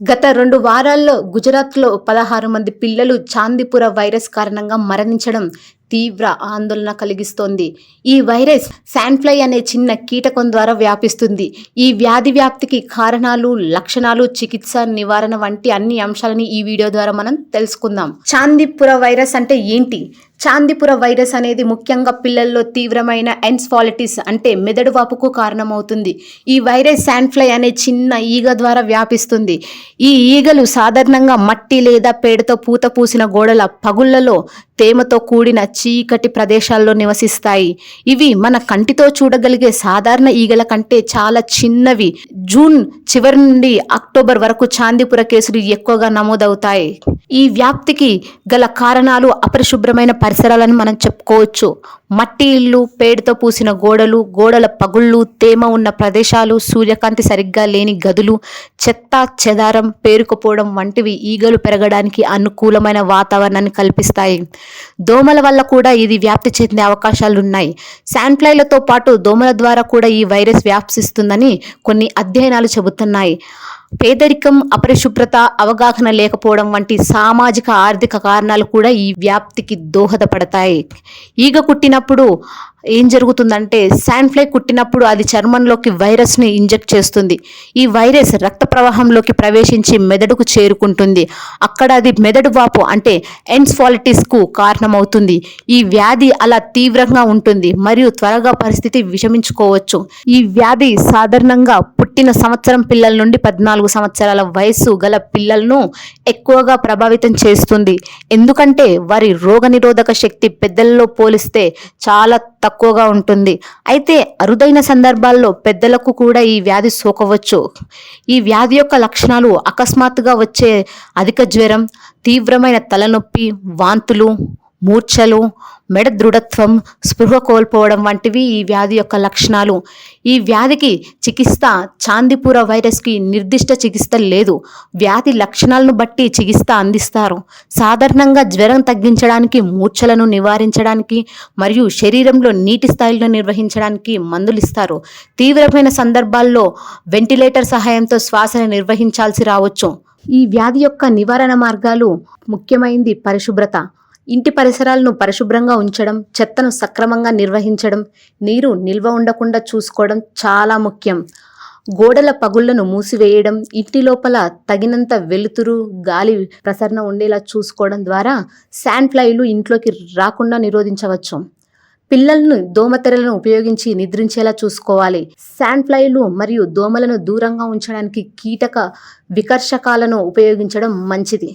గత 2 వారాల్లో గుజరాత్లో 16 మంది పిల్లలు చాందీపుర వైరస్ కారణంగా మరణించడం తీవ్ర ఆందోళన కలిగిస్తోంది. ఈ వైరస్ శాండ్‌ఫ్లై అనే చిన్న కీటకం ద్వారా వ్యాపిస్తుంది. ఈ వ్యాధి వ్యాప్తికి కారణాలు, లక్షణాలు, చికిత్స, నివారణ వంటి అన్ని అంశాలని ఈ వీడియో ద్వారా మనం తెలుసుకుందాం. చాందీపుర వైరస్ అంటే ఏంటి? చాందీపుర వైరస్ అనేది ముఖ్యంగా పిల్లల్లో తీవ్రమైన ఎన్సెఫాలిటిస్ అంటే మెదడు వాపుకు కారణమవుతుంది. ఈ వైరస్ శాండ్‌ఫ్లై అనే చిన్న ఈగ ద్వారా వ్యాపిస్తుంది. ఈ ఈగలు సాధారణంగా మట్టి లేదా పేడతో పూత పూసిన గోడల పగుళ్లలో తేమతో కూడిన చీకటి ప్రదేశాల్లో నివసిస్తాయి. ఇవి మన కంటితో చూడగలిగే సాధారణ ఈగల కంటే చాలా చిన్నవి. జూన్ చివరి నుండి అక్టోబర్ వరకు చాందీపుర కేసులు ఎక్కువగా నమోదవుతాయి. ఈ వ్యాప్తికి గల కారణాలు అపరిశుభ్రమైన పరిసరాలను మనం చెప్పుకోవచ్చు. మట్టి ఇళ్ళు, పేడతో పూసిన గోడలు, గోడల పగుళ్ళు, తేమ ఉన్న ప్రదేశాలు, సూర్యకాంతి సరిగ్గా లేని గదులు, చెత్త చెదారం పేరుకుపోవడం వంటివి ఈగలు పెరగడానికి అనుకూలమైన వాతావరణాన్ని కల్పిస్తాయి. దోమల వల్ల కూడా ఇది వ్యాప్తి చెందే అవకాశాలున్నాయి. శాండ్‌ఫ్లైలతో పాటు దోమల ద్వారా కూడా ఈ వైరస్ వ్యాపిస్తుందని కొన్ని అధ్యయనాలు చెబుతున్నాయి. పేదరికం, అపరిశుభ్రత, అవగాహన లేకపోవడం వంటి సామాజిక ఆర్థిక కారణాలు కూడా ఈ వ్యాప్తికి దోహదపడతాయి. ఈగ కుట్టినప్పుడు ఏం జరుగుతుందంటే శాండ్‌ఫ్లై కుట్టినప్పుడు అది చర్మంలోకి వైరస్ని ఇంజెక్ట్ చేస్తుంది. ఈ వైరస్ రక్త ప్రవాహంలోకి ప్రవేశించి మెదడుకు చేరుకుంటుంది. అక్కడ అది మెదడు వాపు అంటే ఎన్సెఫాలిటిస్కు కారణమవుతుంది. ఈ వ్యాధి అలా తీవ్రంగా ఉంటుంది మరియు త్వరగా పరిస్థితి విషమించుకోవచ్చు. ఈ వ్యాధి సాధారణంగా పుట్టిన సంవత్సరం పిల్లల నుండి 14 సంవత్సరాల వయస్సు గల పిల్లలను ఎక్కువగా ప్రభావితం చేస్తుంది. ఎందుకంటే వారి రోగనిరోధక శక్తి పెద్దలలో పోలిస్తే చాలా తక్కువగా ఉంటుంది. అయితే అరుదైన సందర్భాల్లో పెద్దలకు కూడా ఈ వ్యాధి సోకవచ్చు. ఈ వ్యాధి యొక్క లక్షణాలు అకస్మాత్తుగా వచ్చే అధిక జ్వరం, తీవ్రమైన తలనొప్పి, వాంతులు, మూర్ఛలు, మెడ దృఢత్వం, స్పృహ కోల్పోవడం వంటివి ఈ వ్యాధి యొక్క లక్షణాలు. ఈ వ్యాధికి చికిత్స చాందీపుర వైరస్కి నిర్దిష్ట చికిత్స లేదు. వ్యాధి లక్షణాలను బట్టి చికిత్స అందిస్తారు. సాధారణంగా జ్వరం తగ్గించడానికి, మూర్ఛలను నివారించడానికి మరియు శరీరంలో నీటి స్థాయిలను నిర్వహించడానికి మందులు ఇస్తారు. తీవ్రమైన సందర్భాల్లో వెంటిలేటర్ సహాయంతో శ్వాసను నిర్వహించాల్సి రావచ్చు. ఈ వ్యాధి యొక్క నివారణ మార్గాలు ముఖ్యమైనది పరిశుభ్రత. ఇంటి పరిసరాలను పరిశుభ్రంగా ఉంచడం, చెత్తను సక్రమంగా నిర్వహించడం, నీరు నిల్వ ఉండకుండా చూసుకోవడం చాలా ముఖ్యం. గోడల పగుళ్లను మూసివేయడం, ఇంటి లోపల తగినంత వెలుతురు, గాలి ప్రసరణ ఉండేలా చూసుకోవడం ద్వారా శాండ్‌ఫ్లైలు ఇంట్లోకి రాకుండా నిరోధించవచ్చు. పిల్లలను దోమతెరలను ఉపయోగించి నిద్రించేలా చూసుకోవాలి. శాండ్‌ఫ్లైలు మరియు దోమలను దూరంగా ఉంచడానికి కీటక వికర్షకాలను ఉపయోగించడం మంచిది.